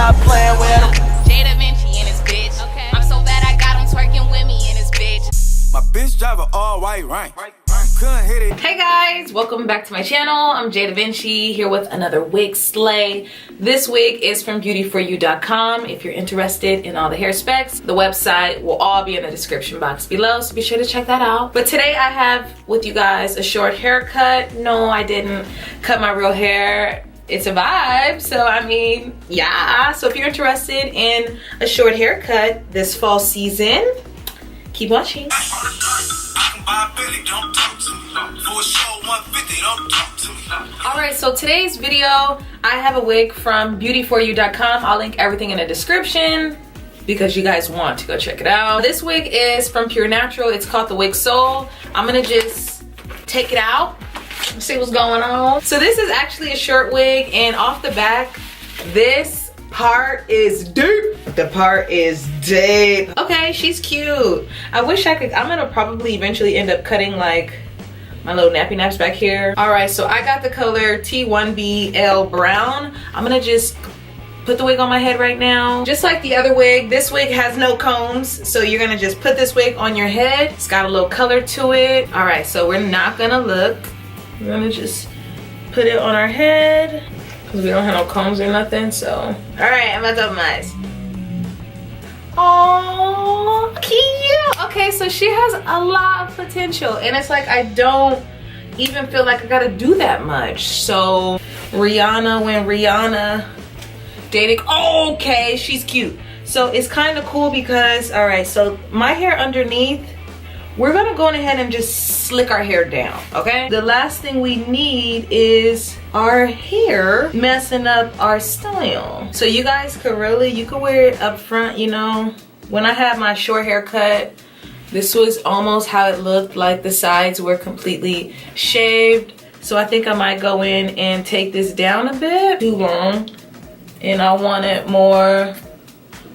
stop playing with him. facebyjdevinci in his bitch. Okay. I'm so bad I got him twerking with me in his bitch. My bitch drive a all white rank. Couldn't hit it. Hey guys, welcome back to my channel. I'm facebyjdevinci here with another wig slay. This wig is from beautyforyou.com. If you're interested in all the hair specs, the website will all be in the description box below, so be sure to check that out. But today I have with you guys a short haircut. No, I didn't cut my real hair. It's a vibe, so I mean, yeah. So if you're interested in a short haircut this fall season, keep watching. Alright, so today's video, I have a wig from beautyforyou.com. I'll link everything in the description because you guys want to go check it out. This wig is from Pure Natural. It's called the Wig Soul. I'm gonna just take it out, see what's going on. So this is actually a short wig, and off the back, this part is deep. The part is deep. Okay, she's cute. I wish I could. I'm gonna probably eventually end up cutting like my little nappy naps back here. All right, so I got the color T1BL brown. I'm gonna just put the wig on my head right now. Just like the other wig, this wig has no combs, so you're gonna just put this wig on your head. It's got a little color to it. All right, so we're not gonna look. We're gonna just put it on our head because we don't have no combs or nothing, so. All right, I'm about to open my eyes. Oh, cute. Okay, so she has a lot of potential, and it's like I don't even feel like I gotta do that much. So Rihanna, when Rihanna dated, oh, okay, she's cute. So it's kind of cool because, all right, so my hair underneath, we're gonna go ahead and just slick our hair down, okay? The last thing we need is our hair messing up our style. So you guys could really, you could wear it up front, you know. When I had my short haircut, this was almost how it looked, like the sides were completely shaved. So I think I might go in and take this down a bit. Too long. And I want it more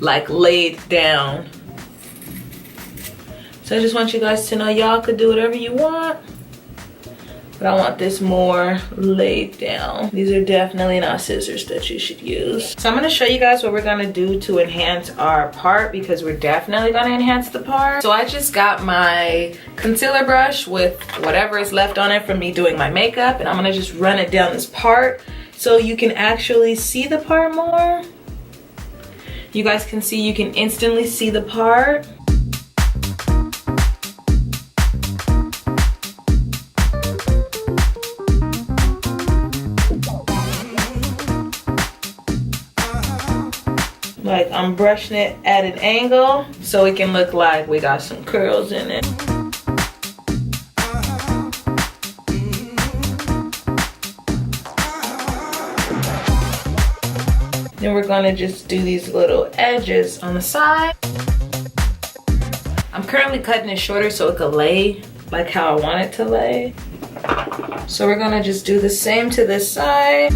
like laid down. So I just want you guys to know y'all could do whatever you want, but I want this more laid down. These are definitely not scissors that you should use. So I'm gonna show you guys what we're gonna do to enhance our part, because we're definitely gonna enhance the part. So I just got my concealer brush with whatever is left on it from me doing my makeup, and I'm gonna just run it down this part so you can actually see the part more. You guys can see, you can instantly see the part. Like I'm brushing it at an angle so it can look like we got some curls in it. Then we're gonna just do these little edges on the side. I'm currently cutting it shorter so it could lay like how I want it to lay. So we're gonna just do the same to this side.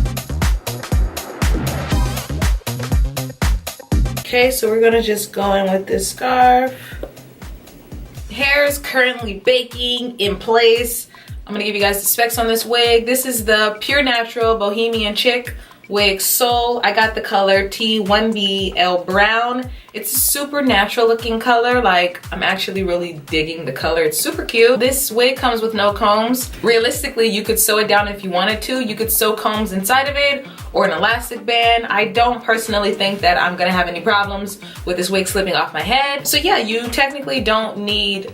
Okay, so we're gonna just go in with this scarf. Hair is currently baking in place. I'm gonna give you guys the specs on this wig. This is the Pure Natural Bohemian Chic Wig Soul. I got the color T1BL brown. It's a super natural looking color. Like, I'm actually really digging the color. It's super cute. This wig comes with no combs. Realistically, you could sew it down if you wanted to. You could sew combs inside of it or an elastic band. I don't personally think that I'm gonna have any problems with this wig slipping off my head. So yeah, you technically don't need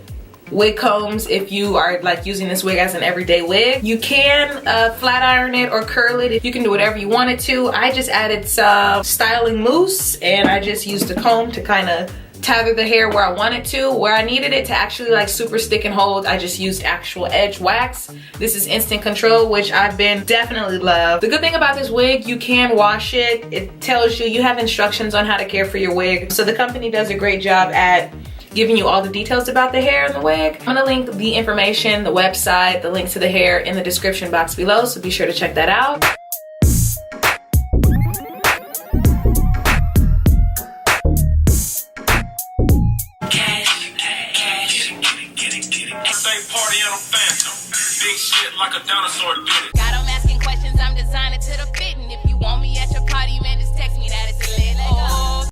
wig combs if you are like using this wig as an everyday wig. You can flat iron it or curl it. You can do whatever you wanted to. I just added some styling mousse, and I just used a comb to kind of tether the hair where I wanted to. Where I needed it to actually like super stick and hold, I just used actual edge wax. This is instant control, which I've been definitely love. The good thing about this wig, you can wash it. It tells you, you have instructions on how to care for your wig. So the company does a great job at giving you all the details about the hair and the wig. I'm gonna link the information, the website, the link to the hair in the description box below, so be sure to check that out. Party on a phantom. Big shit like a dinosaur do.